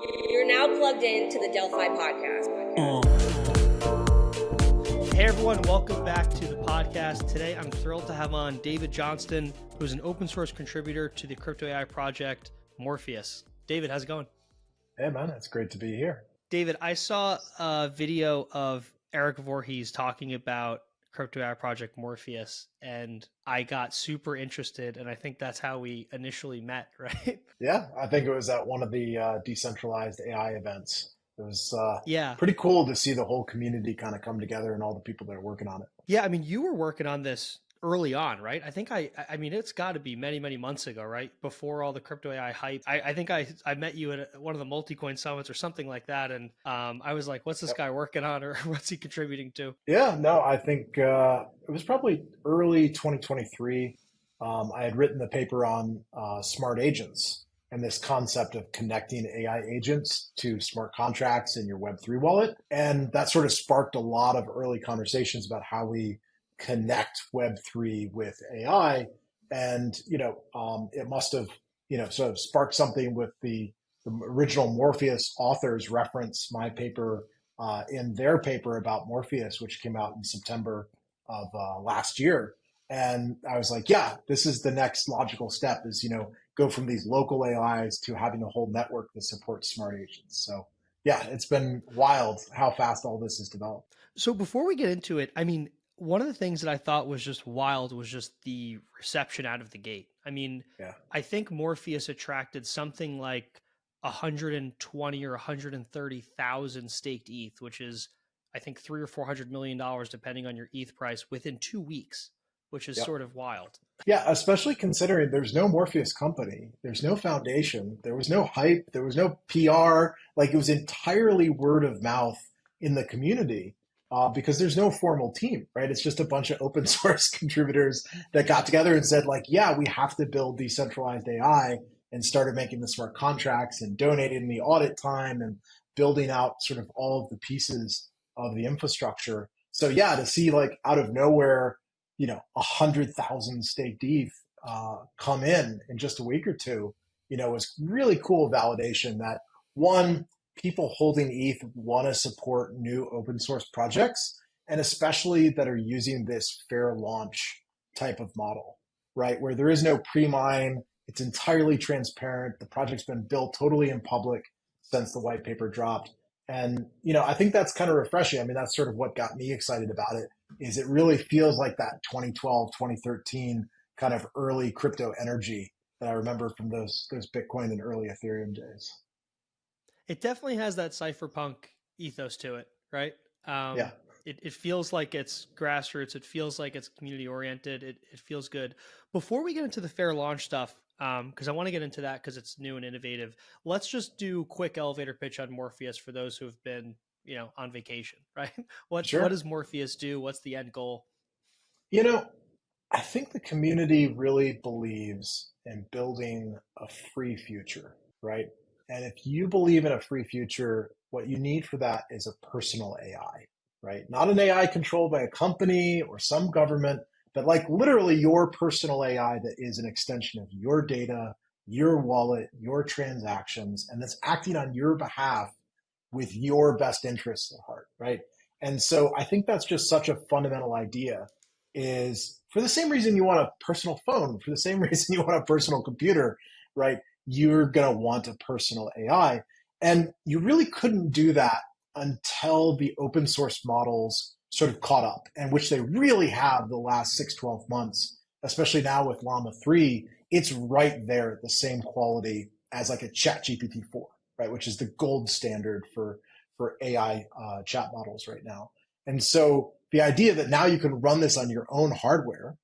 You're now plugged into the Delphi podcast. Hey everyone, welcome back to the podcast. Today I'm thrilled to have on David Johnston, who's an open source contributor to the crypto AI project Morpheus. David, how's it going? Hey man, it's great to be here. David, I saw a video of Eric Voorhees talking about crypto AI project Morpheus, and I got super interested, and I think that's how we initially met, right? Yeah, I think it was at one of the Decentralized AI events. It was Yeah. pretty cool to see the whole community kind of come together and all the people that are working on it. Yeah, I mean, you were working on this early on, right? I think I mean, it's got to be many, many months ago, right? Before all the crypto AI hype. I think I met you at one of the multi-coin summits or something like that. And I was like, what's this guy working on, or what's he contributing to? Yeah, no, I think it was probably early 2023. I had written the paper on smart agents and this concept of connecting AI agents to smart contracts in your Web3 wallet. And that sort of sparked a lot of early conversations about how we connect Web3 with AI. And, it must have, sort of sparked something with the original Morpheus authors reference my paper in their paper about Morpheus, which came out in September of last year. And I was like, yeah, this is the next logical step is, go from these local AIs to having a whole network that supports smart agents. So yeah, it's been wild how fast all this has developed. So before we get into it, I mean, one of the things that I thought was just wild was just the reception out of the gate. I mean, Yeah. I think Morpheus attracted something like 120 or 130,000 staked ETH, which is, I think, $300 or $400 million, depending on your ETH price, within 2 weeks, which is Yep. sort of wild. Yeah, especially considering there's no Morpheus company, there's no foundation, there was no hype, there was no PR. Like it was entirely word of mouth in the community because there's no formal team, right? It's just a bunch of open source contributors that got together and said, like, yeah, we have to build decentralized AI and started making the smart contracts and donating the audit time and building out sort of all of the pieces of the infrastructure. So yeah, to see like out of nowhere, 100,000 staked ETH come in just a week or two, was really cool validation that one, people holding ETH want to support new open source projects, and especially that are using this fair launch type of model, right? Where there is no pre-mine, it's entirely transparent. The project's been built totally in public since the white paper dropped. And, I think that's kind of refreshing. I mean, that's sort of what got me excited about it is it really feels like that 2012, 2013 kind of early crypto energy that I remember from those Bitcoin and early Ethereum days. It definitely has that cypherpunk ethos to it, right? Yeah. It feels like it's grassroots. It feels like it's community oriented. It feels good. Before we get into the fair launch stuff, because I want to get into that because it's new and innovative, let's just do a quick elevator pitch on Morpheus for those who have been, on vacation, right? What does Morpheus do? What's the end goal? I think the community really believes in building a free future, right? And if you believe in a free future, what you need for that is a personal AI, right? Not an AI controlled by a company or some government, but like literally your personal AI that is an extension of your data, your wallet, your transactions, and that's acting on your behalf with your best interests at heart, right? And so I think that's just such a fundamental idea is for the same reason you want a personal phone, for the same reason you want a personal computer, right? You're going to want a personal AI. And you really couldn't do that until the open source models sort of caught up, and which they really have the last 6-12 months, especially now with Llama 3, it's right there at the same quality as like a ChatGPT 4, right? Which is the gold standard for AI chat models right now. And so the idea that now you can run this on your own hardware,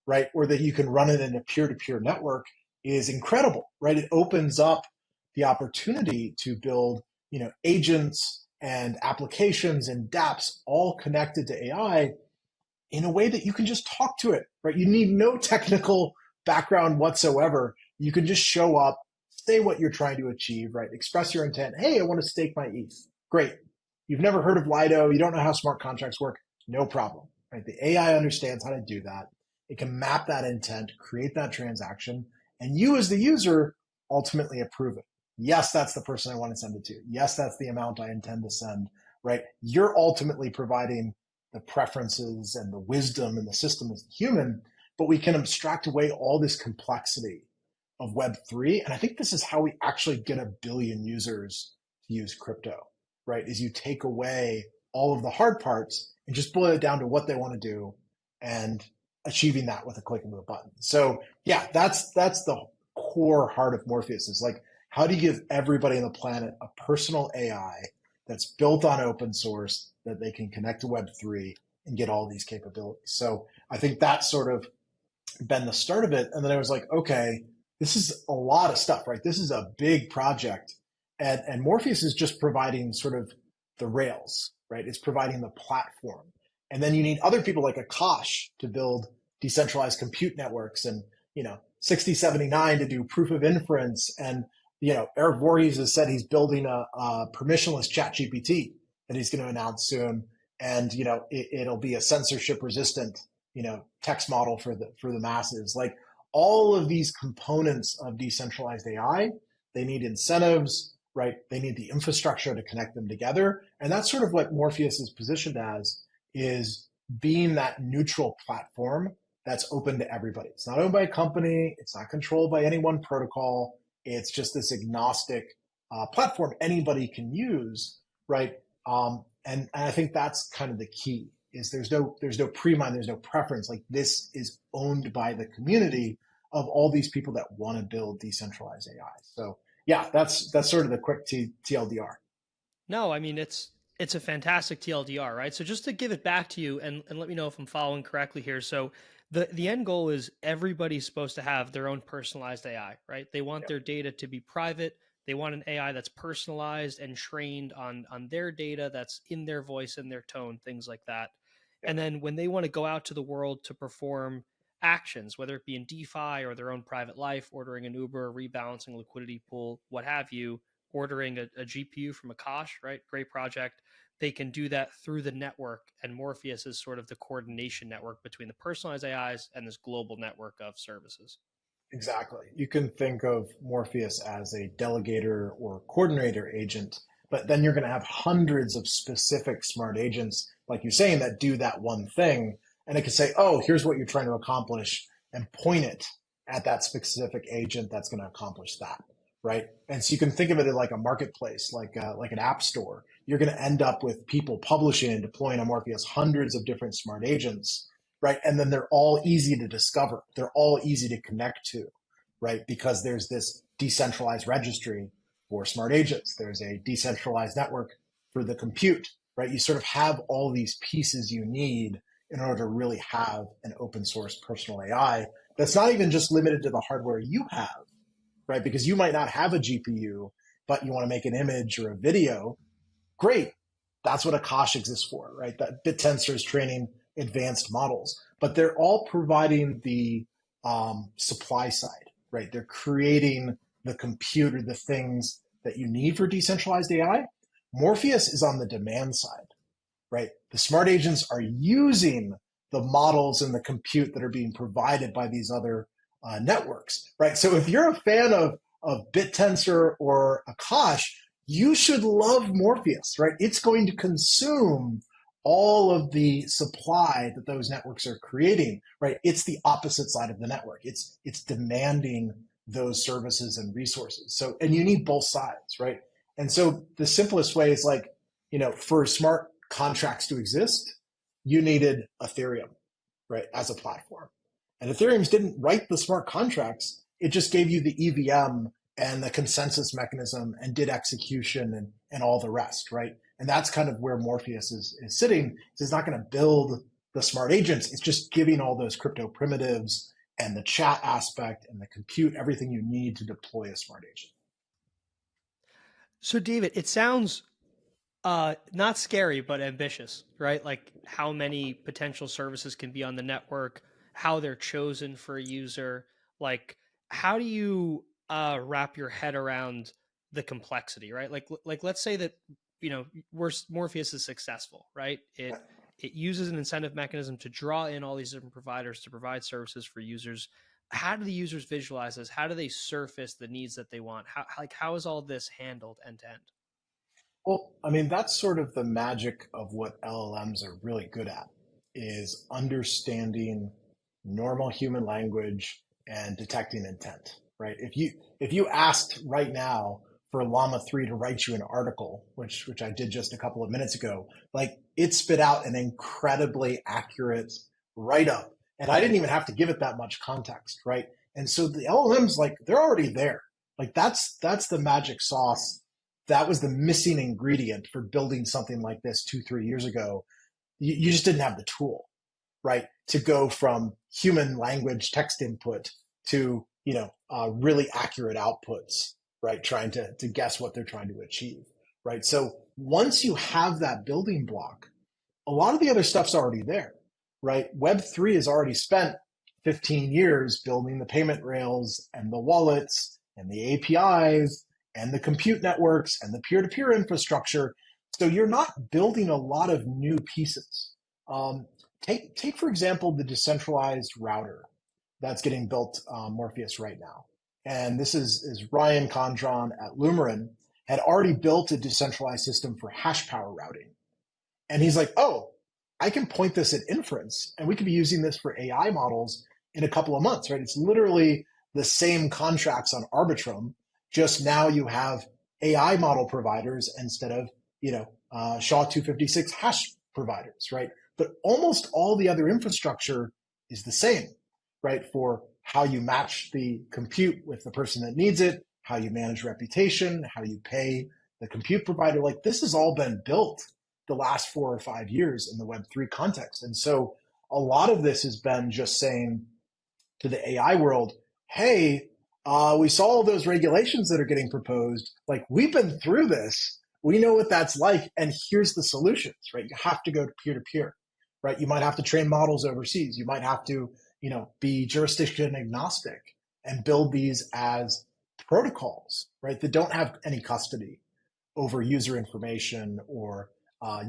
right? Or that you can run it in a peer-to-peer network is incredible, right? It opens up the opportunity to build, agents and applications and dApps all connected to AI in a way that you can just talk to it, right? You need no technical background whatsoever. You can just show up, say what you're trying to achieve, right? Express your intent. Hey, I want to stake my ETH. Great. You've never heard of Lido. You don't know how smart contracts work. No problem, right? The AI understands how to do that. It can map that intent, create that transaction, and you as the user ultimately approve it, Yes, that's the person I want to send it to. Yes, that's the amount I intend to send, right? You're ultimately providing the preferences and the wisdom and the system as a human, but we can abstract away all this complexity of Web3. And I think this is how we actually get 1 billion users to use crypto, right? Is you take away all of the hard parts and just boil it down to what they want to do and achieving that with a click of a button. So yeah, that's the core heart of Morpheus is like, how do you give everybody on the planet a personal AI that's built on open source that they can connect to Web3 and get all these capabilities? So I think that's sort of been the start of it. And then I was like, okay, this is a lot of stuff, right? This is a big project. And Morpheus is just providing sort of the rails, right? It's providing the platform. And then you need other people like Akash to build decentralized compute networks and, 6079 to do proof of inference. And, Eric Voorhees has said he's building a permissionless chat GPT that he's going to announce soon. And, it'll be a censorship resistant, text model for the masses. Like all of these components of decentralized AI, they need incentives, right? They need the infrastructure to connect them together. And that's sort of what Morpheus is positioned as, is being that neutral platform that's open to everybody. It's not owned by a company. It's not controlled by any one protocol. It's just this agnostic platform anybody can use, right? And I think that's kind of the key, is there's no pre-mine, there's no preference. Like this is owned by the community of all these people that want to build decentralized AI. So yeah, that's sort of the quick TLDR. No, I mean, it's a fantastic TLDR, right? So just to give it back to you and let me know if I'm following correctly here. So the end goal is everybody's supposed to have their own personalized AI, right? They want their data to be private. They want an AI that's personalized and trained on their data, that's in their voice and their tone, things like that. And then when they want to go out to the world to perform actions, whether it be in DeFi or their own private life, ordering an Uber, rebalancing a liquidity pool, what have you, ordering a GPU from Akash, right? Great project. They can do that through the network, and Morpheus is sort of the coordination network between the personalized AIs and this global network of services. Exactly. You can think of Morpheus as a delegator or coordinator agent, but then you're going to have hundreds of specific smart agents, like you're saying, that do that one thing. And it can say, oh, here's what you're trying to accomplish, and point it at that specific agent that's going to accomplish that. Right. And so you can think of it as like a marketplace, like an app store. You're going to end up with people publishing and deploying on Morpheus hundreds of different smart agents, right? And then they're all easy to discover. They're all easy to connect to, right? Because there's this decentralized registry for smart agents. There's a decentralized network for the compute, right? You sort of have all these pieces you need in order to really have an open source personal AI that's not even just limited to the hardware you have, right? Because you might not have a GPU, but you want to make an image or a video. Great. That's what Akash exists for, right? That BitTensor is training advanced models, but they're all providing the supply side, right? They're creating the computer, the things that you need for decentralized AI. Morpheus is on the demand side, right? The smart agents are using the models and the compute that are being provided by these other networks, right? So if you're a fan of BitTensor or Akash, you should love Morpheus, right? It's going to consume all of the supply that those networks are creating, right? It's the opposite side of the network. It's demanding those services and resources. So, and you need both sides, right? And so the simplest way is like, for smart contracts to exist, you needed Ethereum, right, as a platform. And Ethereum didn't write the smart contracts. It just gave you the EVM and the consensus mechanism and did execution and all the rest, right? And that's kind of where Morpheus is sitting. It's not going to build the smart agents. It's just giving all those crypto primitives and the chat aspect and the compute, everything you need to deploy a smart agent. So, David, it sounds not scary, but ambitious, right? Like how many potential services can be on the network, how they're chosen for a user. Like, how do you wrap your head around the complexity, right? Like let's say that Morpheus is successful, right? It uses an incentive mechanism to draw in all these different providers to provide services for users. how do the users visualize this? How do they surface the needs that they want? How is all this handled end to end? Well, I mean, that's sort of the magic of what LLMs are really good at, is understanding normal human language and detecting intent, right? If you asked right now for Llama 3 to write you an article, which I did just a couple of minutes ago, like it spit out an incredibly accurate write-up. And I didn't even have to give it that much context, right? And so the LLMs, like, they're already there. Like that's the magic sauce. That was the missing ingredient for building something like this 2, 3 years ago. You just didn't have the tool, right, to go from human language text input to really accurate outputs, right, trying to guess what they're trying to achieve, right. So once you have that building block, a lot of the other stuff's already there, right. Web3 has already spent 15 years building the payment rails and the wallets and the APIs and the compute networks and the peer-to-peer infrastructure. So you're not building a lot of new pieces. Um, take for example the decentralized router that's getting built Morpheus right now, and this is Ryan Condron at Lumerin had already built a decentralized system for hash power routing, and he's like, oh, I can point this at inference, and we could be using this for AI models in a couple of months, right? It's literally the same contracts on Arbitrum, just now you have AI model providers instead of SHA-256 hash providers, right? But almost all the other infrastructure is the same, right? For how you match the compute with the person that needs it, how you manage reputation, how you pay the compute provider. Like this has all been built the last 4 or 5 years in the Web3 context. And so a lot of this has been just saying to the AI world, hey, we saw all those regulations that are getting proposed. Like we've been through this. We know what that's like. And here's the solutions, right? You have to go to peer-to-peer, right? You might have to train models overseas. You might have to, be jurisdiction agnostic and build these as protocols, right? That don't have any custody over user information or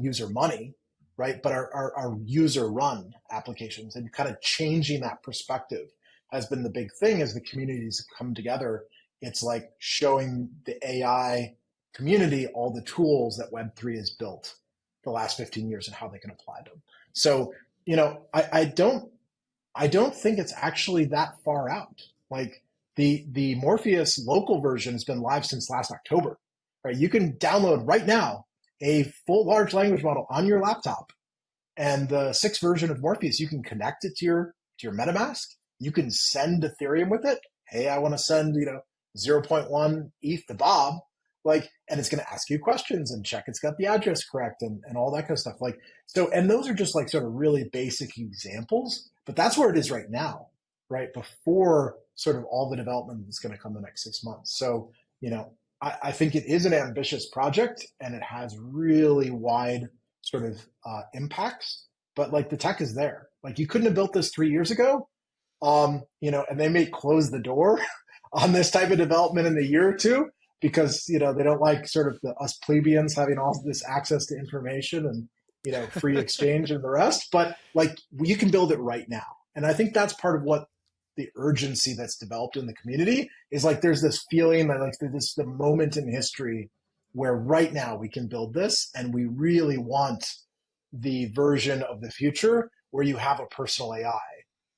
user money, right? But are user run applications, and kind of changing that perspective has been the big thing as the communities have come together. It's like showing the AI community all the tools that Web3 has built the last 15 years and how they can apply them. So, I don't think it's actually that far out. Like the Morpheus local version has been live since last October, right? You can download right now a full large language model on your laptop, and the 6th version of Morpheus, you can connect it to your MetaMask. You can send Ethereum with it. Hey, I want to send, 0.1 ETH to Bob. Like, and it's going to ask you questions and check it's got the address correct and all that kind of stuff. Like, so, and those are just like sort of really basic examples, but that's where it is right now, right? Before sort of all the development that's going to come the next 6 months. So, I think it is an ambitious project and it has really wide sort of impacts, but like the tech is there. Like you couldn't have built this 3 years ago, and they may close the door on this type of development in a year or two because they don't like sort of us plebeians having all this access to information and free exchange and the rest. But like you can build it right now, and I think that's part of what the urgency that's developed in the community is. Like there's this feeling that like this is the moment in history where right now we can build this, and we really want the version of the future where you have a personal AI,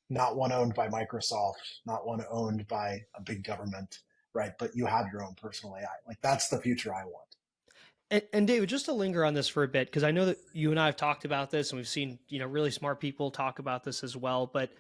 not one owned by Microsoft, not one owned by a big government, right? But you have your own personal AI. Like that's the future I want. And David, just to linger on this for a bit, because I know that you and I have talked about this and we've seen, really smart people talk about this as well. But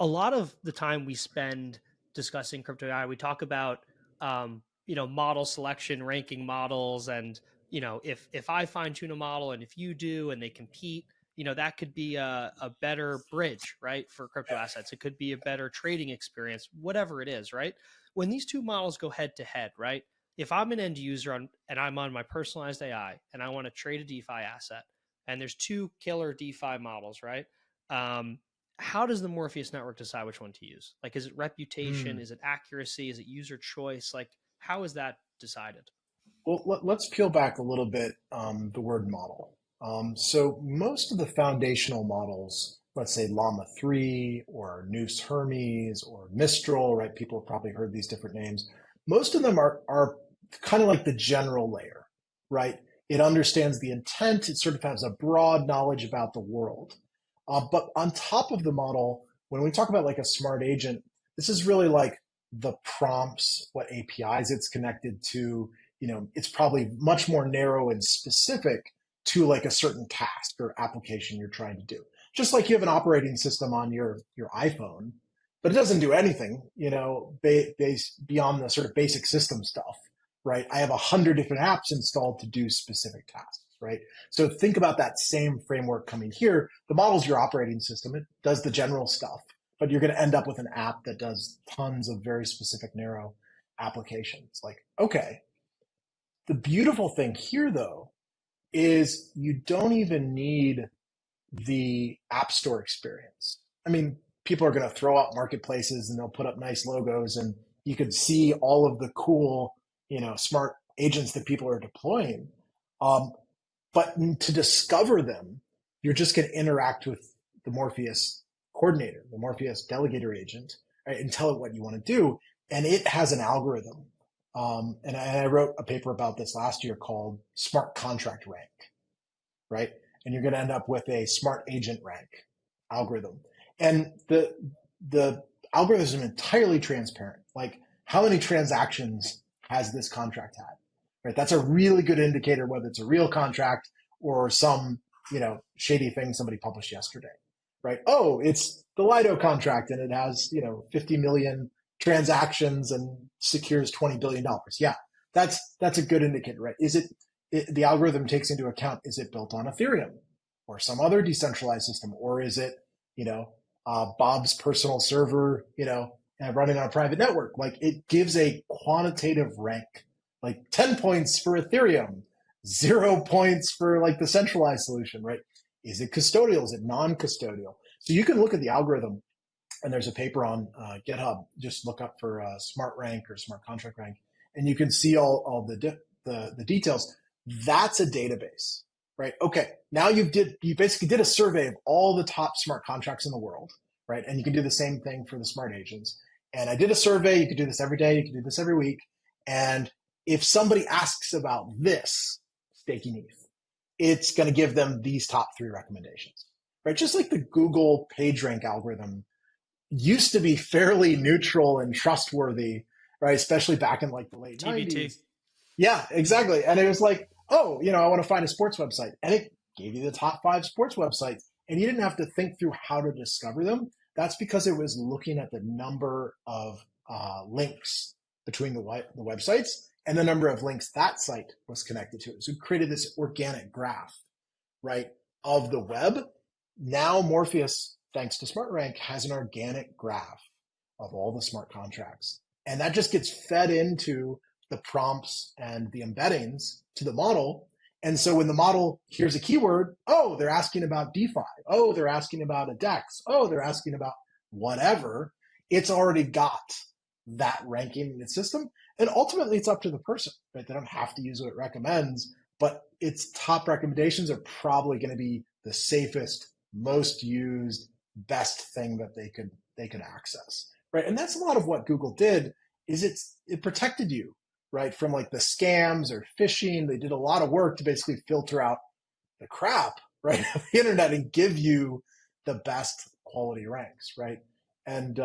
a lot of the time we spend discussing crypto AI, we talk about, model selection, ranking models. And, if I fine tune a model and if you do, and they compete, that could be a better bridge, right? For crypto assets. It could be a better trading experience, whatever it is, right? When these two models go head to head, right? If I'm an end user and I'm on my personalized AI and I want to trade a DeFi asset, and there's two killer DeFi models, right? How does the Morpheus network decide which one to use? Like, is it reputation? Is it accuracy? Is it user choice? Like, how is that decided? Well, let's peel back a little bit the word model. So most of the foundational models, let's say Llama 3 or Noose Hermes or Mistral, right? People have probably heard these different names. Most of them are kind of like the general layer, right? It understands the intent. It sort of has a broad knowledge about the world. But on top of the model, when we talk about like a smart agent, this is really like the prompts, what APIs it's connected to. It's probably much more narrow and specific to like a certain task or application you're trying to do. Just like you have an operating system on your iPhone, but it doesn't do anything, beyond the sort of basic system stuff, right? I have 100 different apps installed to do specific tasks, right? So think about that same framework coming here. The model's your operating system. It does the general stuff, but you're going to end up with an app that does tons of very specific, narrow applications. Like, okay, the beautiful thing here, though, is you don't even need the App Store experience. I mean, people are going to throw out marketplaces and they'll put up nice logos, and you could see all of the cool, smart agents that people are deploying. But to discover them, you're just going to interact with the Morpheus coordinator, the Morpheus delegator agent, right, and tell it what you want to do. And it has an algorithm. And I wrote a paper about this last year called Smart Contract Rank, right? And you're going to end up with a smart agent rank algorithm. And the algorithm is entirely transparent. Like, how many transactions has this contract had? Right? That's a really good indicator whether it's a real contract or some, shady thing somebody published yesterday, right? Oh, it's the Lido contract and it has, 50 million transactions and secures $20 billion. Yeah, that's a good indicator, right? The algorithm takes into account, is it built on Ethereum or some other decentralized system? Or is it, Bob's personal server, running on a private network? Like, it gives a quantitative rank, like 10 points for Ethereum, 0 points for like the centralized solution, right? Is it custodial? Is it non-custodial? So you can look at the algorithm, and there's a paper on GitHub. Just look up for smart rank or smart contract rank, and you can see all the details. That's a database, right? Okay, now you basically did a survey of all the top smart contracts in the world, right? And you can do the same thing for the smart agents. And I did a survey. You could do this every day. You could do this every week. And if somebody asks about this, staking ETH, it's going to give them these top 3 recommendations, right? Just like the Google PageRank algorithm used to be fairly neutral and trustworthy, right? Especially back in like the late TBT. 90s. Yeah, exactly. And it was like, oh, I want to find a sports website. And it gave you the top 5 sports websites. And you didn't have to think through how to discover them. That's because it was looking at the number of links between the websites and the number of links that site was connected to. So it created this organic graph, right, of the web. Now Morpheus, thanks to SmartRank, has an organic graph of all the smart contracts. And that just gets fed into the prompts and the embeddings to the model. And so when the model hears a keyword, oh, they're asking about DeFi. Oh, they're asking about a DEX. Oh, they're asking about whatever. It's already got that ranking in its system. And ultimately, it's up to the person, right? They don't have to use what it recommends, but its top recommendations are probably going to be the safest, most used, best thing that they could access, right? And that's a lot of what Google did. Is it protected you, right, from like the scams or phishing. They did a lot of work to basically filter out the crap, right, of the internet and give you the best quality ranks, right? And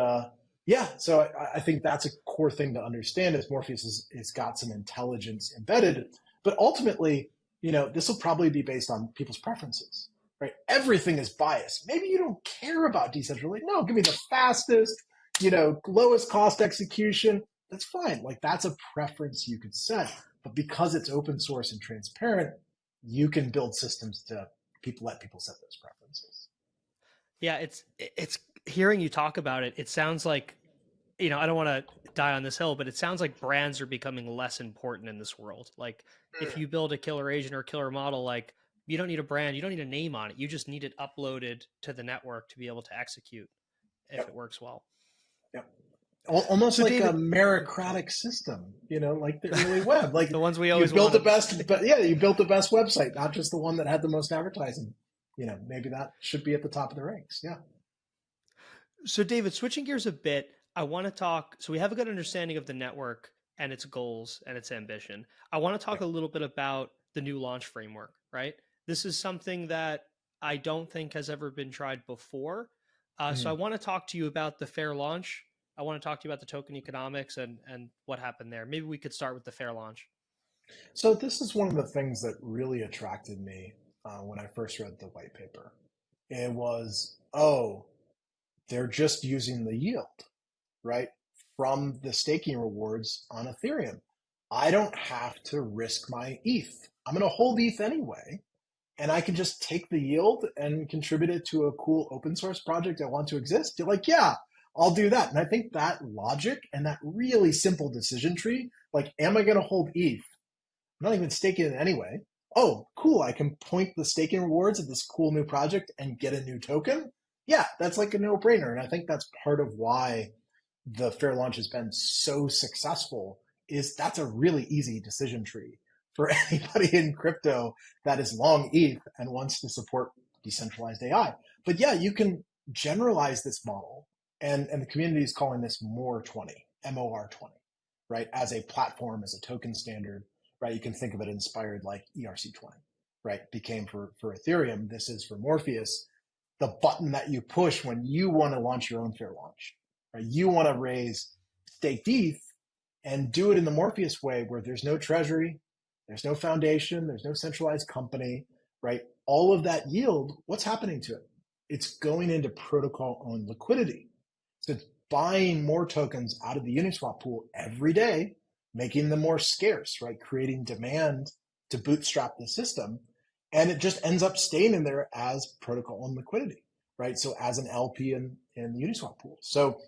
so I think that's a core thing to understand. Is Morpheus has got some intelligence embedded, but ultimately, this will probably be based on people's preferences, right? Everything is biased. Maybe you don't care about decentralization. No, give me the fastest, lowest cost execution. That's fine. Like, that's a preference you could set. But because it's open source and transparent, you can build systems to let people set those preferences. Yeah, it's hearing you talk about it. It sounds like, I don't want to die on this hill, but it sounds like brands are becoming less important in this world. Like, if you build a killer agent or a killer model, like, you don't need a brand, you don't need a name on it. You just need it uploaded to the network to be able to execute if it works well. Yep. Almost So like David, a meritocratic system, like the early web. Like, the ones we always you built wanted. you built the best website, not just the one that had the most advertising. maybe that should be at the top of the ranks. Yeah. So, David, switching gears a bit, I want to talk. So, we have a good understanding of the network and its goals and its ambition. I want to talk a little bit about the new launch framework, right? This is something that I don't think has ever been tried before. So, I want to talk to you about the fair launch. I want to talk to you about the token economics and what happened there. Maybe we could start with the fair launch. So this is one of the things that really attracted me when I first read the white paper. It was, oh, they're just using the yield, right, from the staking rewards on Ethereum. I don't have to risk my ETH. I'm going to hold ETH anyway, and I can just take the yield and contribute it to a cool open source project I want to exist. You're like, yeah, I'll do that. And I think that logic and that really simple decision tree, like, am I going to hold ETH? I'm not even staking it anyway. Oh, cool. I can point the staking rewards at this cool new project and get a new token. Yeah, that's like a no-brainer. And I think that's part of why the fair launch has been so successful, is that's a really easy decision tree for anybody in crypto that is long ETH and wants to support decentralized AI. But yeah, you can generalize this model, and the community is calling this MOR20, MOR20, right? As a platform, as a token standard, right? You can think of it inspired like ERC20, right? Became for Ethereum. This is for Morpheus, the button that you push when you want to launch your own fair launch, right? You want to raise staked ETH and do it in the Morpheus way, where there's no treasury, there's no foundation, there's no centralized company, right? All of that yield, what's happening to it? It's going into protocol-owned liquidity. So it's buying more tokens out of the Uniswap pool every day, making them more scarce, right? Creating demand to bootstrap the system. And it just ends up staying in there as protocol-owned liquidity, right? So as an LP in the Uniswap pool. So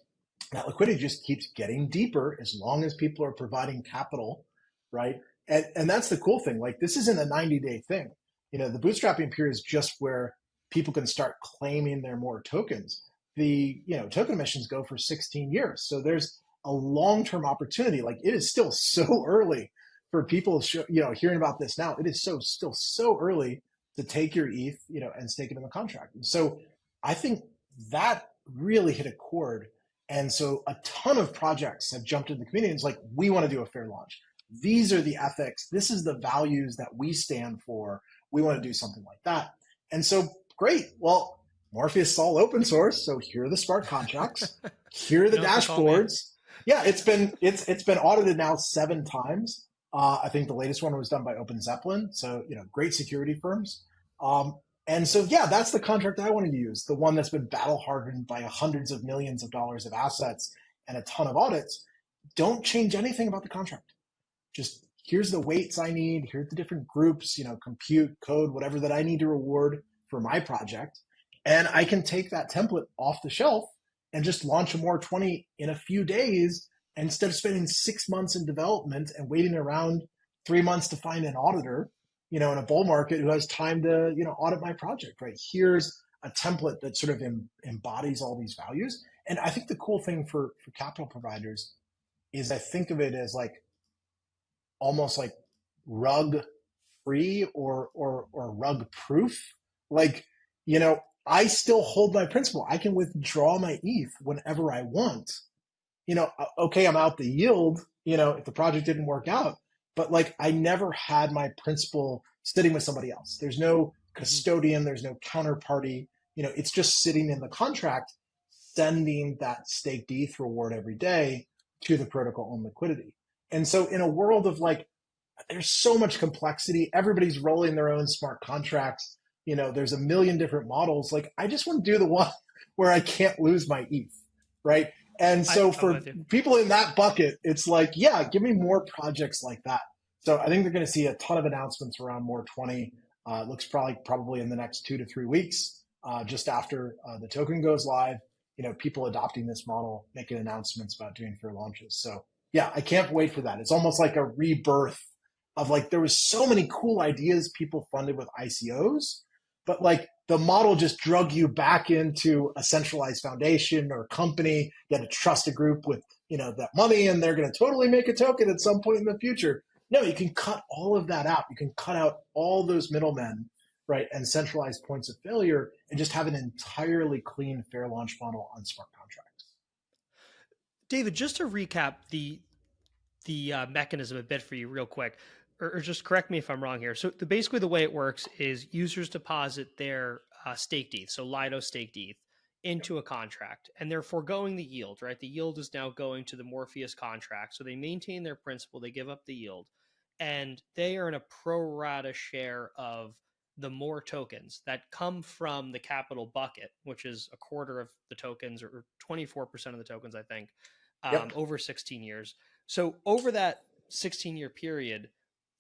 that liquidity just keeps getting deeper as long as people are providing capital, right? And that's the cool thing. Like, this isn't a 90-day thing. The bootstrapping period is just where people can start claiming their more tokens. The token emissions go for 16 years. So there's a long-term opportunity. Like, it is still so early for people, hearing about this now. It is still so early to take your ETH, and stake it in the contract. And so I think that really hit a chord. And so a ton of projects have jumped in the community and it's like, we want to do a fair launch. These are the ethics. This is the values that we stand for. We want to do something like that. And so, great. Well, Morpheus is all open source. So here are the smart contracts. Here are the dashboards. Yeah, it's been audited now 7 times. I think the latest one was done by Open Zeppelin. So, great security firms. And so, yeah, that's the contract I wanted to use, the one that's been battle hardened by hundreds of millions of dollars of assets and a ton of audits. Don't change anything about the contract. Just, here's the weights I need. Here's the different groups, compute, code, whatever that I need to reward for my project. And I can take that template off the shelf and just launch a MOR20 in a few days, instead of spending 6 months in development and waiting around 3 months to find an auditor, in a bull market who has time to, audit my project, right? Here's a template that sort of embodies all these values. And I think the cool thing for capital providers is, I think of it as like almost like rug free or rug proof. Like, I still hold my principal. I can withdraw my ETH whenever I want. Okay, I'm out the yield, if the project didn't work out, but like, I never had my principal sitting with somebody else. There's no custodian, there's no counterparty, it's just sitting in the contract, sending that staked ETH reward every day to the protocol on liquidity. And so in a world of like, there's so much complexity, everybody's rolling their own smart contracts, there's a million different models. Like, I just want to do the one where I can't lose my ETH, right? And so for people in that bucket, it's like, yeah, give me more projects like that. So I think they're going to see a ton of announcements around MOR20. It looks probably in the next 2 to 3 weeks, just after the token goes live. People adopting this model, making announcements about doing fair launches. So yeah, I can't wait for that. It's almost like a rebirth of, like, there was so many cool ideas people funded with ICOs, but like, the model just drug you back into a centralized foundation or company. You had to trust a group with, that money, and they're going to totally make a token at some point in the future. No, you can cut all of that out. You can cut out all those middlemen right, and centralized points of failure, and just have an entirely clean, fair launch model on smart contracts. David, just to recap the mechanism a bit for you real quick, or just correct me if I'm wrong here. So basically the way it works is users deposit their staked ETH, so Lido staked ETH, into a contract, and they're foregoing the yield, right? The yield is now going to the Morpheus contract. So they maintain their principal, they give up the yield, and they earn a pro rata share of the more tokens that come from the capital bucket, which is a quarter of the tokens or 24% of the tokens, I think, Yep. over 16 years. So over that 16-year period,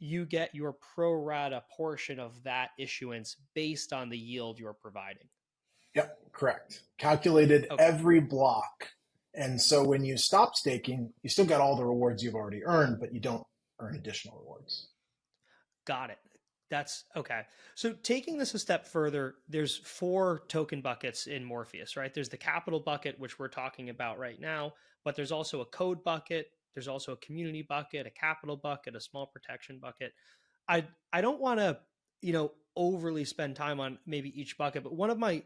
you get your pro rata portion of that issuance based on the yield you're providing. Yep, correct. Calculated Okay. every block. And so when you stop staking, you still got all the rewards you've already earned, but you don't earn additional rewards. Got it. That's okay. So taking this a step further, there's 4 token buckets in Morpheus, right? There's the capital bucket, which we're talking about right now, but there's also a code bucket. There's also a community bucket, a capital bucket, a small protection bucket. I don't want to, overly spend time on maybe each bucket, but one of my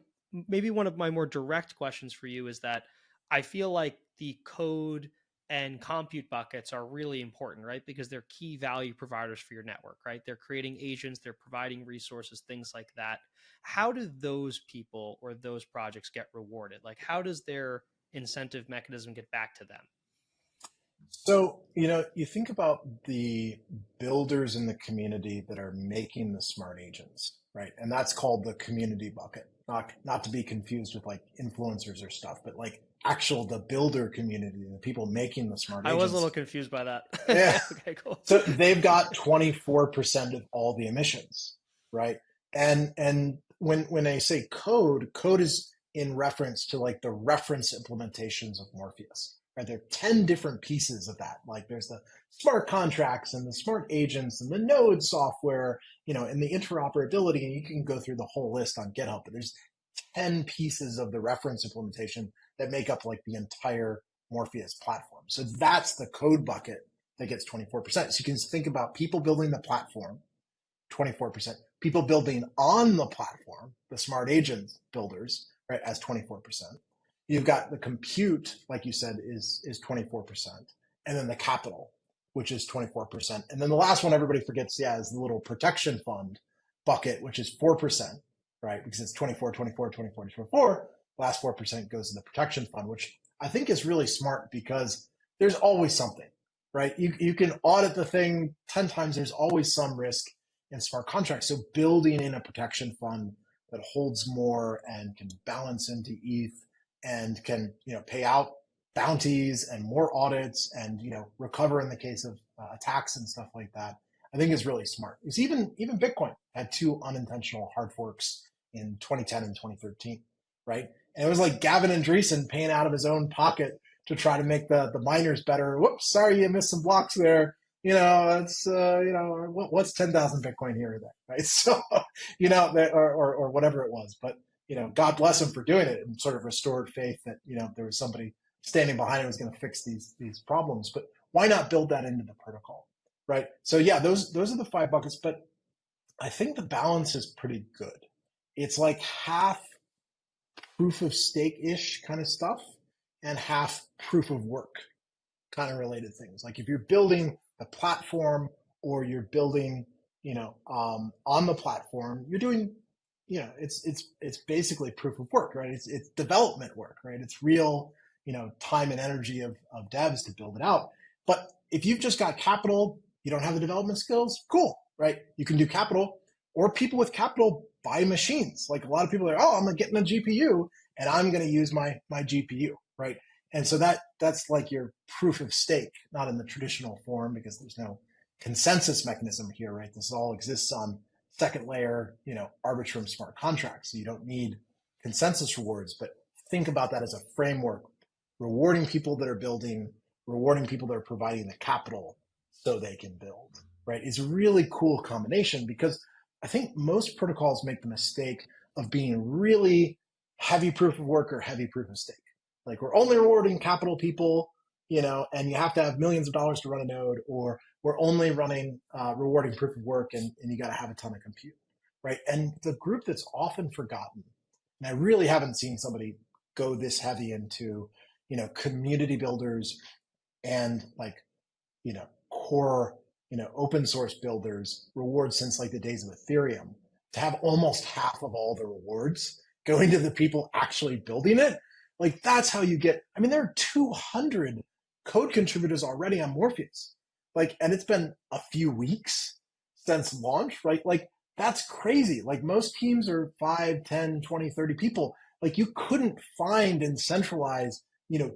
more direct questions for you is that I feel like the code and compute buckets are really important, right? Because they're key value providers for your network, right? They're creating agents, they're providing resources, things like that. How do those people or those projects get rewarded? Like, how does their incentive mechanism get back to them? So, you think about the builders in the community that are making the smart agents, right? And that's called the community bucket, not to be confused with like influencers or stuff, but like the builder community, the people making the smart I agents. was a little confused by that. Yeah. Okay, cool. So they've got 24% of all the emissions, right? And when I say code is in reference to like the reference implementations of Morpheus. Right? There are 10 different pieces of that. Like there's the smart contracts and the smart agents and the node software, and the interoperability. And you can go through the whole list on GitHub, but there's 10 pieces of the reference implementation that make up like the entire Morpheus platform. So that's the code bucket that gets 24%. So you can think about people building the platform, 24%. People building on the platform, the smart agent builders, right, as 24%. You've got the compute, like you said, is 24%. And then the capital, which is 24%. And then the last one everybody forgets, is the little protection fund bucket, which is 4%, right? Because it's 24, 24, 24, 24. Last 4% goes to the protection fund, which I think is really smart because there's always something, right? You can audit the thing 10 times. There's always some risk in smart contracts. So building in a protection fund that holds more and can balance into ETH and can pay out bounties and more audits and recover in the case of attacks and stuff like that, I think is really smart. It's even Bitcoin had 2 unintentional hard forks in 2010 and 2013, right? And it was like Gavin Andreessen paying out of his own pocket to try to make the miners better. Whoops, sorry you missed some blocks there. It's what's 10,000 Bitcoin here or there, right? So or whatever it was, but God bless him for doing it and sort of restored faith that, there was somebody standing behind him who was going to fix these problems. But why not build that into the protocol, right? So yeah, those are the 5 buckets, but I think the balance is pretty good. It's like half proof of stake-ish kind of stuff and half proof of work kind of related things. Like if you're building the platform or you're building, on the platform, you're doing, it's basically proof of work, right? It's development work, right? It's real, time and energy of devs to build it out. But if you've just got capital, you don't have the development skills, cool, right? You can do capital, or people with capital buy machines. Like a lot of people are, I'm gonna get in a GPU and I'm gonna use my GPU, right? And so that's like your proof of stake, not in the traditional form because there's no consensus mechanism here, right? This all exists on second layer, Arbitrum smart contracts. So you don't need consensus rewards, but think about that as a framework, rewarding people that are building, rewarding people that are providing the capital so they can build, right? It's a really cool combination because I think most protocols make the mistake of being really heavy proof of work or heavy proof of stake. Like we're only rewarding capital people, and you have to have millions of dollars to run a node, or we're only running rewarding proof of work and you got to have a ton of compute. right? And the group that's often forgotten, and I really haven't seen somebody go this heavy into, community builders and like, core, open source builders rewards since like the days of Ethereum, to have almost half of all the rewards going to the people actually building it. Like that's how you get, I mean, there are 200 code contributors already on Morpheus. Like, and it's been a few weeks since launch, right? Like that's crazy. Like most teams are 5, 10, 20, 30 people. Like you couldn't find and centralize,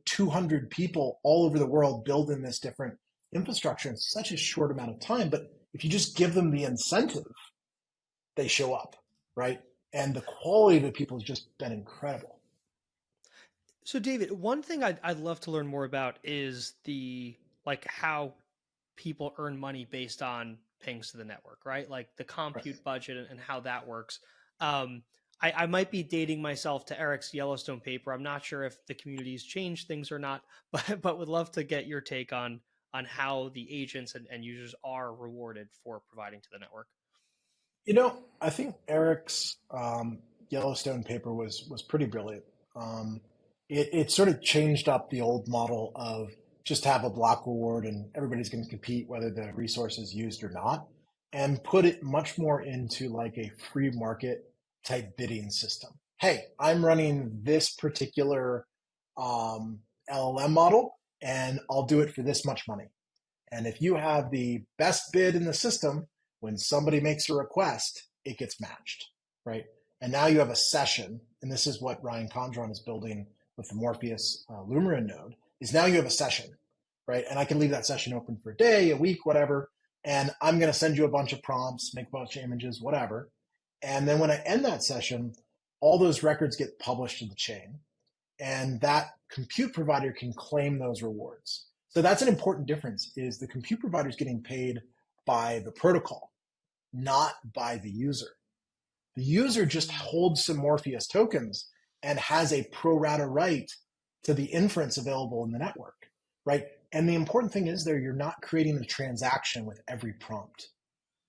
200 people all over the world building this different infrastructure in such a short amount of time. But if you just give them the incentive, they show up, right? And the quality of the people has just been incredible. So David, one thing I'd love to learn more about is how people earn money based on pings to the network, right? Like the compute Right. budget and how that works. Um, I might be dating myself to Eric's Yellowstone paper. I'm not sure if the community's changed things or not, but would love to get your take on how the agents and users are rewarded for providing to the network. I think Eric's Yellowstone paper was pretty brilliant. It sort of changed up the old model of just have a block reward and everybody's going to compete whether the resource is used or not, and put it much more into like a free market type bidding system. Hey, I'm running this particular LLM model and I'll do it for this much money. And if you have the best bid in the system, when somebody makes a request, it gets matched, right? And now you have a session, and this is what Ryan Condron is building with the Morpheus Lumerin node, is now you have a session, right? And I can leave that session open for a day, a week, whatever, and I'm going to send you a bunch of prompts, make a bunch of images, whatever. And then when I end that session, all those records get published to the chain, and that compute provider can claim those rewards. So that's an important difference, is the compute provider is getting paid by the protocol, not by the user. The user just holds some Morpheus tokens and has a pro rata right to the inference available in the network, right? And the important thing is there, you're not creating a transaction with every prompt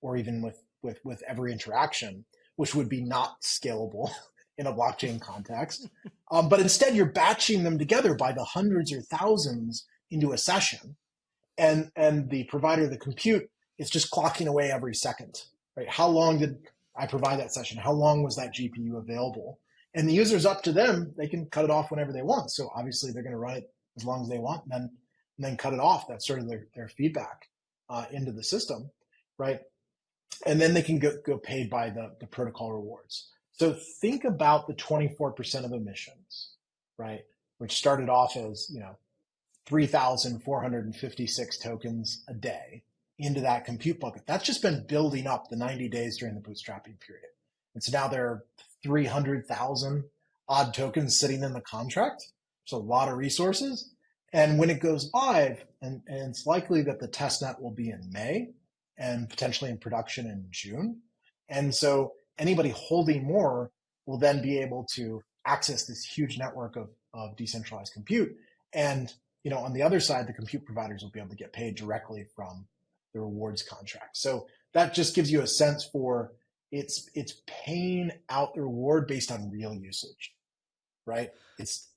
or even with every interaction, which would be not scalable in a blockchain context. But instead, you're batching them together by the hundreds or thousands into a session, and the provider of the compute is just clocking away every second, right? How long did I provide that session? How long was that GPU available? And the user's up to them. They can cut it off whenever they want. So obviously they're going to run it as long as they want, and then cut it off. That's sort of their feedback into the system, right? And then they can go paid by the protocol rewards. So think about the 24% of emissions, right? Which started off as, 3,456 tokens a day into that compute bucket. That's just been building up the 90 days during the bootstrapping period. And so now there are 300,000 odd tokens sitting in the contract. So a lot of resources. And when it goes live, and it's likely that the testnet will be in May and potentially in production in June. And so anybody holding more will then be able to access this huge network of decentralized compute. And on the other side, the compute providers will be able to get paid directly from the rewards contract. So that just gives you a sense for it's paying out the reward based on real usage, right? It's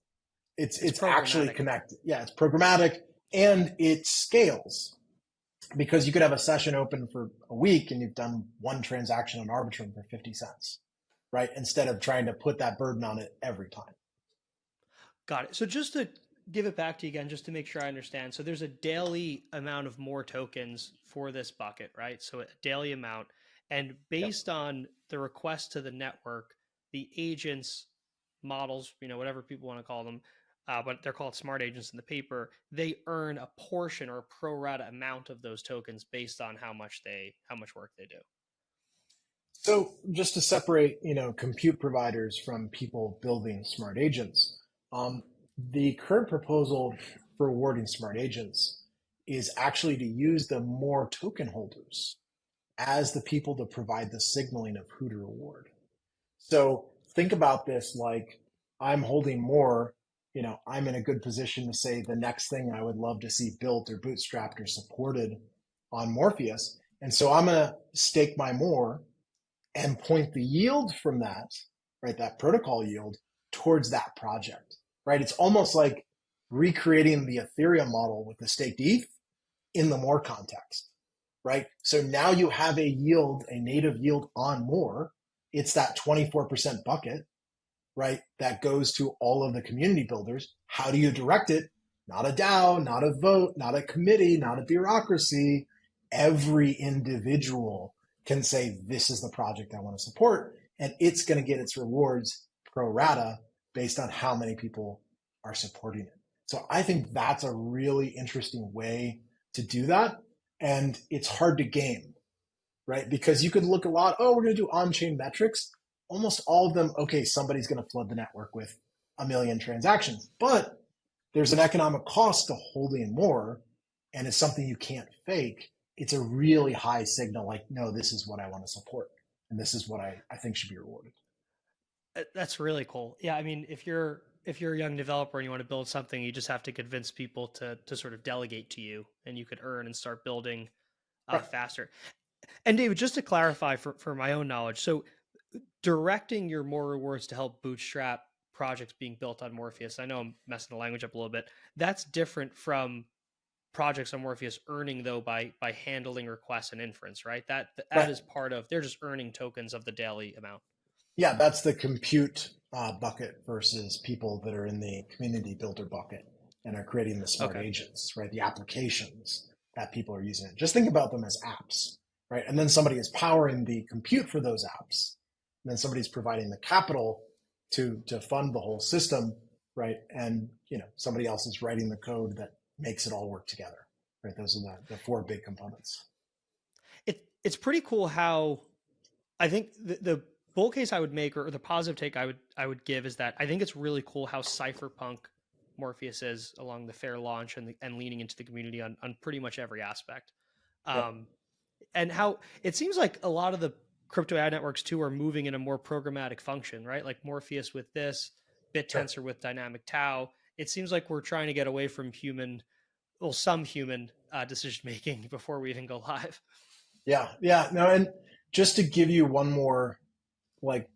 actually connected. Yeah, it's programmatic and it scales, because you could have a session open for a week and you've done one transaction on Arbitrum for 50 cents, right? Instead of trying to put that burden on it every time. Got it. So just to give it back to you again, just to make sure I understand. So there's a daily amount of more tokens for this bucket, right? So a daily amount. And based on the request to the network, the agents, models, whatever people want to call them, but they're called smart agents in the paper, they earn a portion or a pro rata amount of those tokens based on how much work they do. So just to separate, compute providers from people building smart agents, the current proposal for rewarding smart agents is actually to use the more token holders as the people to provide the signaling of who to reward. So think about this like I'm holding more, I'm in a good position to say the next thing I would love to see built or bootstrapped or supported on Morpheus. And so I'm going to stake my more and point the yield from that, right, that protocol yield towards that project, right? It's almost like recreating the Ethereum model with the staked ETH in the More context, right? So now you have a yield, a native yield on More. It's that 24% bucket, right? That goes to all of the community builders. How do you direct it? Not a DAO, not a vote, not a committee, not a bureaucracy. Every individual can say, this is the project I want to support. And it's going to get its rewards pro rata based on how many people are supporting it. So I think that's a really interesting way to do that. And it's hard to game, right? Because you could look a lot, oh, we're going to do on-chain metrics. Almost all of them, okay, somebody's going to flood the network with 1 million transactions. But there's an economic cost to holding more, and it's something you can't fake. It's a really high signal, like, no, this is what I want to support, and this is what I think should be rewarded. That's really cool. Yeah, I mean, if you're a young developer and you want to build something, you just have to convince people to sort of delegate to you, and you could earn and start building faster. And David, just to clarify for my own knowledge, so directing your More rewards to help bootstrap projects being built on Morpheus, I know I'm messing the language up a little bit, that's different from projects on Morpheus earning, though, by handling requests and inference, right? That is part of, they're just earning tokens of the daily amount. Yeah, that's the compute bucket versus people that are in the community builder bucket and are creating the smart agents, right? The applications that people are using. Just think about them as apps, right? And then somebody is powering the compute for those apps. And then somebody's providing the capital to fund the whole system, right? And somebody else is writing the code that makes it all work together, right? Those are the 4 big components. It's pretty cool how I think the bull case I would make, or the positive take I would give, is that I think it's really cool how cypherpunk Morpheus is along the fair launch and leaning into the community on pretty much every aspect. And how it seems like a lot of the crypto ad networks too are moving in a more programmatic function, right? Like Morpheus with this, BitTensor with dynamic tau. It seems like we're trying to get away from some human decision making before we even go live. Yeah. No, and just to give you one more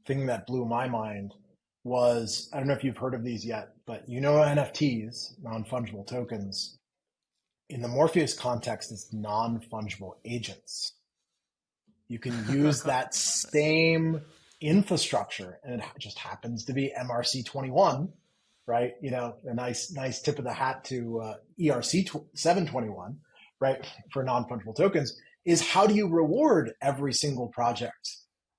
thing that blew my mind was, I don't know if you've heard of these yet, but NFTs, non-fungible tokens, in the Morpheus context, it's non-fungible agents. You can use that same infrastructure, and it just happens to be MRC21, right? A nice tip of the hat to ERC 721, right? For non-fungible tokens, is how do you reward every single project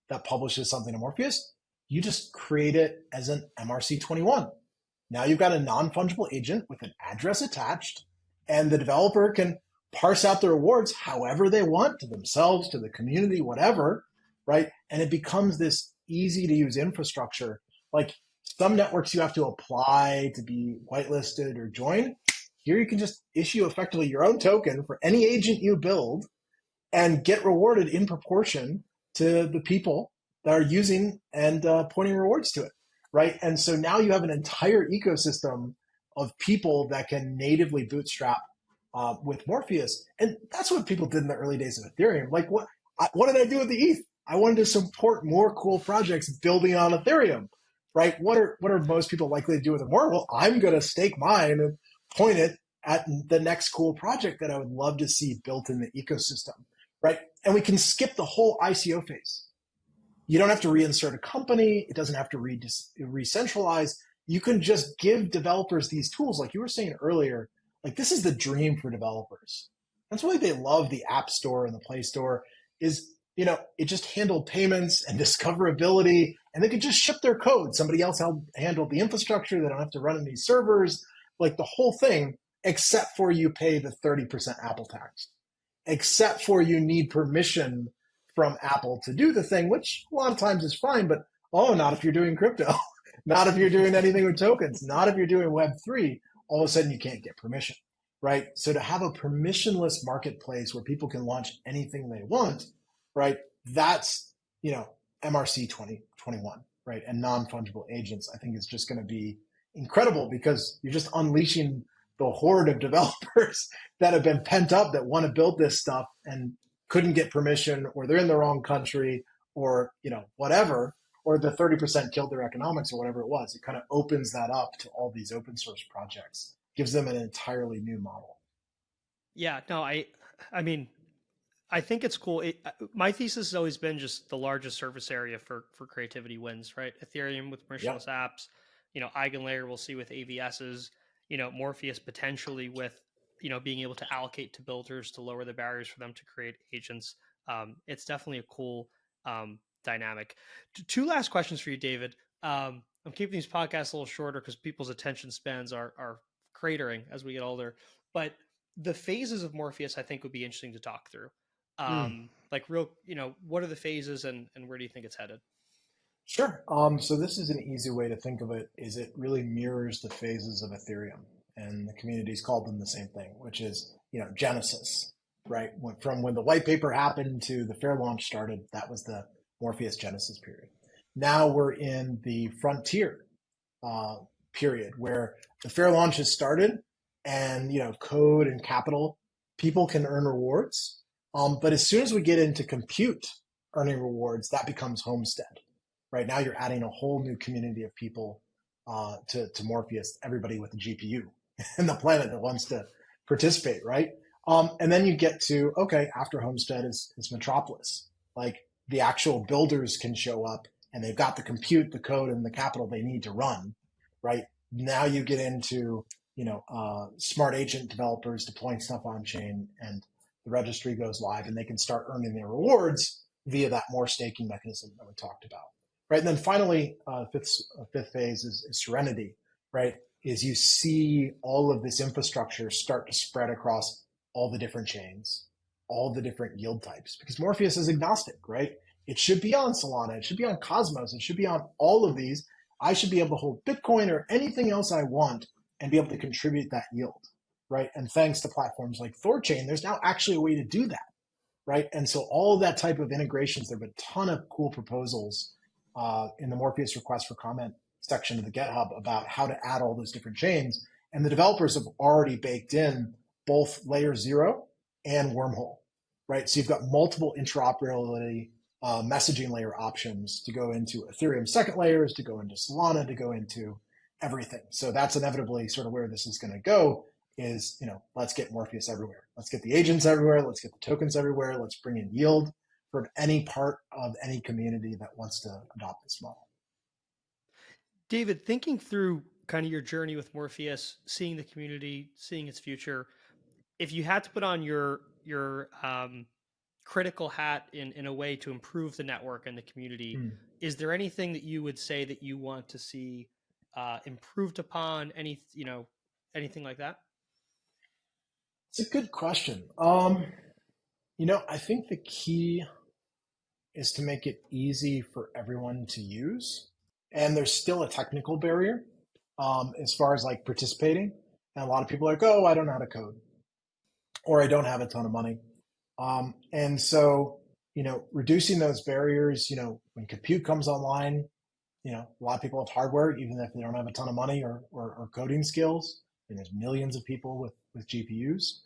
that publishes something in Morpheus? You just create it as an MRC21. Now you've got a non-fungible agent with an address attached, and the developer can parse out the rewards however they want, to themselves, to the community, whatever, right? And it becomes this easy to use infrastructure. Like some networks you have to apply to be whitelisted or join. Here you can just issue effectively your own token for any agent you build and get rewarded in proportion to the people that are using and pointing rewards to it, right? And so now you have an entire ecosystem of people that can natively bootstrap with Morpheus. And that's what people did in the early days of Ethereum. Like, what did I do with the ETH? I wanted to support more cool projects building on Ethereum, right? What are most people likely to do with it more? Well, I'm going to stake mine and point it at the next cool project that I would love to see built in the ecosystem, right? And we can skip the whole ICO phase. You don't have to reinsert a company. It doesn't have to re-centralize. You can just give developers these tools. Like you were saying earlier, like this is the dream for developers. That's why they love the App Store and the Play Store is, it just handled payments and discoverability, and they could just ship their code. Somebody else handled the infrastructure. They don't have to run any servers, like the whole thing, except for you pay the 30% Apple tax, except for you need permission from Apple to do the thing, which a lot of times is fine, but not if you're doing crypto, not if you're doing anything with tokens, not if you're doing Web3, all of a sudden you can't get permission, right? So to have a permissionless marketplace where people can launch anything they want, right? That's, MRC 2021, right? And non-fungible agents, I think is just going to be incredible because you're just unleashing the horde of developers that have been pent up that want to build this stuff and couldn't get permission, or they're in the wrong country, or, whatever, or the 30% killed their economics or whatever it was. It kind of opens that up to all these open source projects, gives them an entirely new model. Yeah, no, I mean, I think it's cool. My thesis has always been just the largest surface area for creativity wins, right? Ethereum with permissionless Yep. apps, Eigenlayer we'll see with AVSs, Morpheus potentially with, being able to allocate to builders to lower the barriers for them to create agents. It's definitely a cool dynamic. Two last questions for you, David. I'm keeping these podcasts a little shorter because people's attention spans are cratering as we get older. But the phases of Morpheus, I think, would be interesting to talk through. Mm. Like real, what are the phases and where do you think it's headed? Sure. So this is an easy way to think of it, is it really mirrors the phases of Ethereum, and the community's called them the same thing, which is, Genesis, right? From when the white paper happened to the fair launch started, that was the Morpheus Genesis period. Now we're in the frontier uh, period where the fair launch has started, and, code and capital, people can earn rewards. But as soon as we get into compute earning rewards, that becomes Homestead. Right now, you're adding a whole new community of people to Morpheus, everybody with a GPU and the planet that wants to participate, right? And then you get to, okay, after Homestead is Metropolis. Like, the actual builders can show up and they've got the compute, the code, and the capital they need to run, right? Now you get into, smart agent developers deploying stuff on chain, and the registry goes live and they can start earning their rewards via that more staking mechanism that we talked about. Right. And then finally, fifth phase is Serenity, right? Is you see all of this infrastructure start to spread across all the different chains, all the different yield types, because Morpheus is agnostic, right? It should be on Solana, it should be on Cosmos, it should be on all of these. I should be able to hold Bitcoin or anything else I want and be able to contribute that yield, right? And thanks to platforms like Thorchain, there's now actually a way to do that, right? And so all of that type of integrations, there have been a ton of cool proposals in the Morpheus request for comment section of the GitHub about how to add all those different chains. And the developers have already baked in both layer 0 and wormhole, right? So you've got multiple interoperability messaging layer options to go into Ethereum second layers, to go into Solana, to go into everything. So that's inevitably sort of where this is going to go, is, let's get Morpheus everywhere. Let's get the agents everywhere. Let's get the tokens everywhere. Let's bring in yield for any part of any community that wants to adopt this model. David, thinking through kind of your journey with Morpheus, seeing the community, seeing its future, if you had to put on your critical hat in a way to improve the network and the community, is there anything that you would say that you want to see improved upon? Anything like that? It's a good question. I think the key is to make it easy for everyone to use. And there's still a technical barrier as far as like participating. And a lot of people are like, oh, I don't know how to code, or I don't have a ton of money. And so, reducing those barriers, when compute comes online, a lot of people have hardware, even if they don't have a ton of money or coding skills. And there's millions of people with GPUs.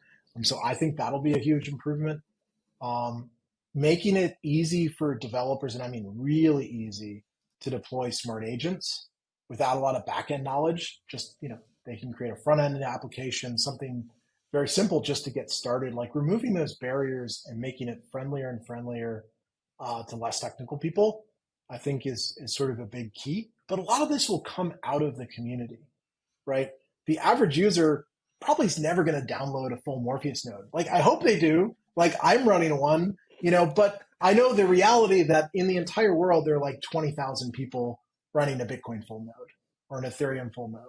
So I think that'll be a huge improvement. Making it easy for developers, and I mean really easy, to deploy smart agents without a lot of back-end knowledge. Just, they can create a front-end application, something very simple just to get started, like removing those barriers and making it friendlier and friendlier to less technical people, I think is sort of a big key. But a lot of this will come out of the community, right? The average user probably is never going to download a full Morpheus node. Like, I hope they do. Like, I'm running one, but I know the reality that in the entire world, there are like 20,000 people running a Bitcoin full node or an Ethereum full node.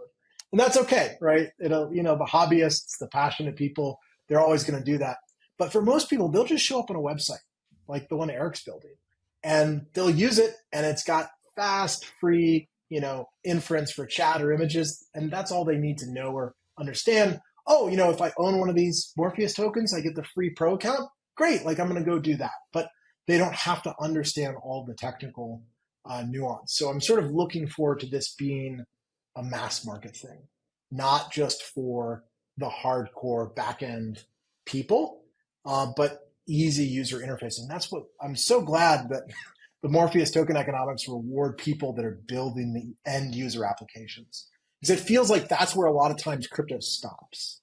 And that's okay, right? It'll, the hobbyists, the passionate people, they're always going to do that. But for most people, they'll just show up on a website like the one Eric's building, and they'll use it, and it's got fast, free, inference for chat or images. And that's all they need to know or understand. Oh, if I own one of these Morpheus tokens, I get the free pro account. Great. Like, I'm going to go do that. But they don't have to understand all the technical nuance. So I'm sort of looking forward to this being a mass market thing, not just for the hardcore back-end people, but easy user interface. And that's what I'm so glad that the Morpheus token economics reward people that are building the end user applications. Because it feels like that's where a lot of times crypto stops.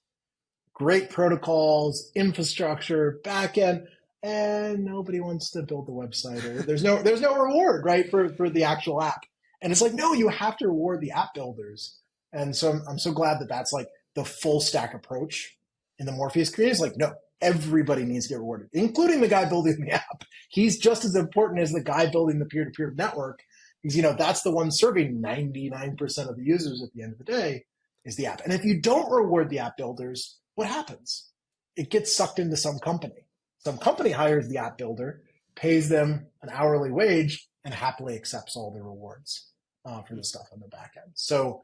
Great protocols, infrastructure, backend, and nobody wants to build the website, or there's no reward, right, for the actual app. And it's like, no, you have to reward the app builders. And so I'm so glad that that's like the full stack approach in the Morpheus community. It's like, no, everybody needs to get rewarded, including the guy building the app. He's just as important as the guy building the peer-to-peer network, because that's the one serving 99% of the users at the end of the day is the app. And if you don't reward the app builders, what happens? It gets sucked into some company. Some company hires the app builder, pays them an hourly wage, and happily accepts all the rewards for the stuff on the back end. So,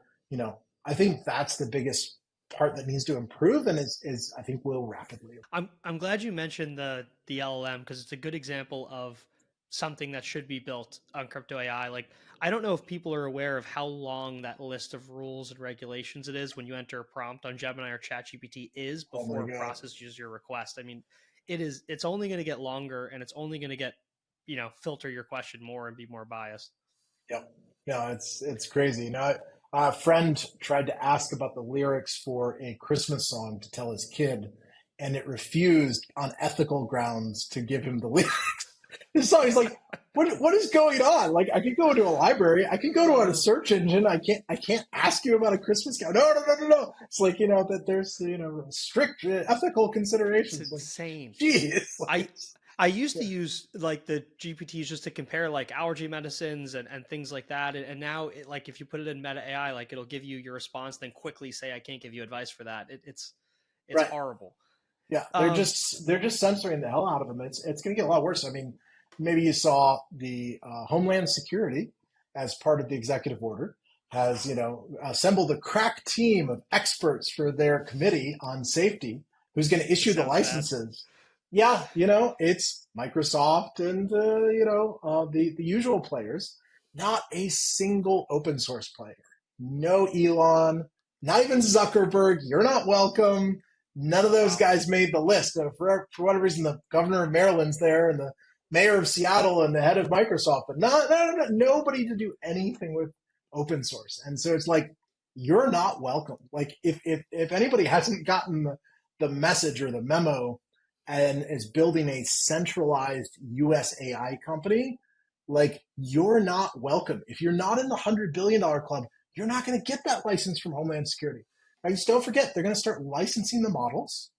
I think that's the biggest part that needs to improve, and is I think will rapidly. I'm glad you mentioned the LLM, because it's a good example of something that should be built on crypto AI. Like, I don't know if people are aware of how long that list of rules and regulations it is when you enter a prompt on Gemini or ChatGPT is before it processes your request. I mean, it's only going to get longer, and it's only going to get, filter your question more and be more biased. Yep. No, it's crazy. A friend tried to ask about the lyrics for a Christmas song to tell his kid, and it refused on ethical grounds to give him the lyrics. So he's like, what is going on? Like, I could go into a library, I can go to a search engine. I can't ask you about a Christmas carol. No. It's like, that there's, strict ethical considerations. It's insane. Geez. I used to use like the GPTs just to compare like allergy medicines and things like that. And now like if you put it in Meta AI, like it'll give you your response, then quickly say, I can't give you advice for that. It's right. Horrible. Yeah. They're just censoring the hell out of them. It's going to get a lot worse. I mean, maybe you saw the Homeland Security, as part of the executive order, has, assembled a crack team of experts for their committee on safety, who's going to issue the licenses. Bad. Yeah, it's Microsoft and the usual players. Not a single open source player. No Elon, not even Zuckerberg. You're not welcome. None of those guys made the list. For whatever reason, the governor of Maryland's there, and the mayor of Seattle, and the head of Microsoft, but nobody to do anything with open source. And so it's like, you're not welcome. Like if anybody hasn't gotten the message or the memo, and is building a centralized US AI company, like, you're not welcome. If you're not in the $100 billion club, you're not going to get that license from Homeland Security. Right? Just don't forget, they're going to start licensing the models.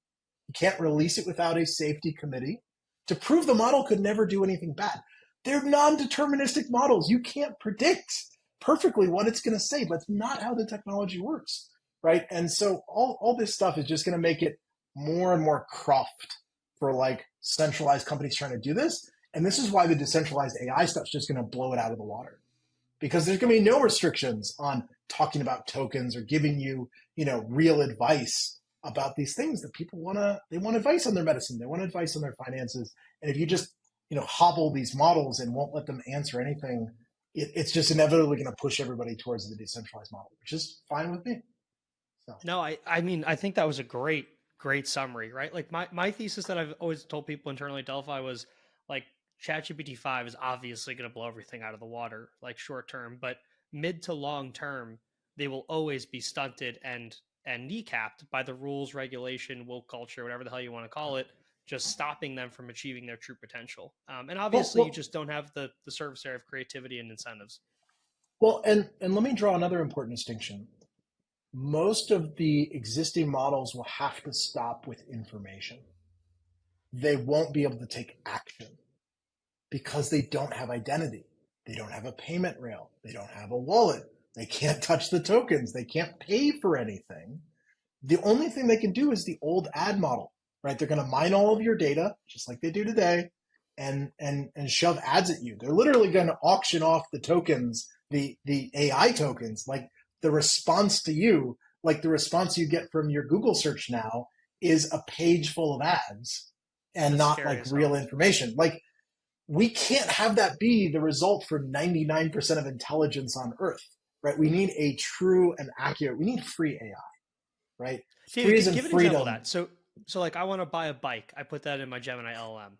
You can't release it without a safety committee to prove the model could never do anything bad. They're non-deterministic models. You can't predict perfectly what it's going to say. That's not how the technology works, right? And so all this stuff is just going to make it more and more cruft for like centralized companies trying to do this. And this is why the decentralized AI stuff is just going to blow it out of the water, because there's going to be no restrictions on talking about tokens or giving you, real advice about these things that people they want advice on their medicine. They want advice on their finances. And if you just, hobble these models and won't let them answer anything, it's just inevitably going to push everybody towards the decentralized model, which is fine with me. So. No, I mean, I think that was a great summary, right? Like my thesis that I've always told people internally at Delphi was like, ChatGPT 5 is obviously going to blow everything out of the water, like short term, but mid to long term, they will always be stunted and kneecapped by the rules, regulation, woke culture, whatever the hell you want to call it, just stopping them from achieving their true potential. And obviously you just don't have the service area of creativity and incentives. Well, and let me draw another important distinction. Most of the existing models will have to stop with information. They won't be able to take action because they don't have identity. They don't have a payment rail. They don't have a wallet. They can't touch the tokens. They can't pay for anything. The only thing they can do is the old ad model, right? They're going to mine all of your data, just like they do today, and shove ads at you. They're literally going to auction off the tokens, the AI tokens, like the response to you, like the response you get from your Google search now is a page full of ads and not like real information. Like, we can't have that be the result for 99% of intelligence on Earth, right? We need a true and accurate, we need free AI, right? David, give an example of that. So like I want to buy a bike. I put that in my Gemini LLM.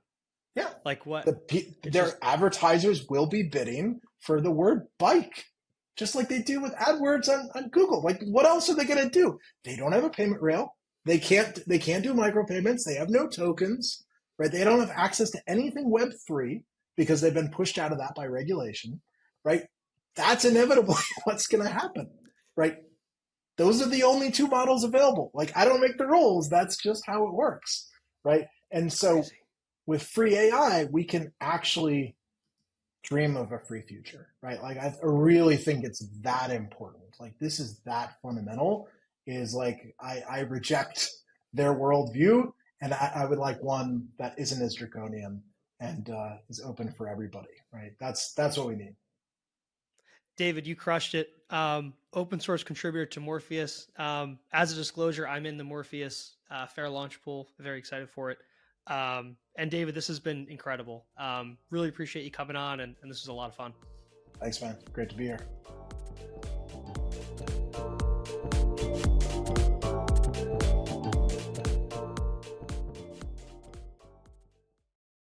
Yeah. Like what? Their advertisers will be bidding for the word bike, just like they do with AdWords on Google. Like, what else are they going to do? They don't have a payment rail. They can't do micropayments. They have no tokens, right? They don't have access to anything Web3 because they've been pushed out of that by regulation, right? That's inevitably what's going to happen, right? Those are the only two models available. Like, I don't make the rules. That's just how it works, right? And so with free AI, we can actually dream of a free future, right? Like, I really think it's that important. Like, this is that fundamental, is like, I reject their worldview, and I would like one that isn't as draconian and is open for everybody, right? That's what we need. David, you crushed it. Open source contributor to Morpheus. As a disclosure, I'm in the Morpheus fair launch pool. Very excited for it. And David, this has been incredible. Really appreciate you coming on, and this was a lot of fun. Thanks, man. Great to be here.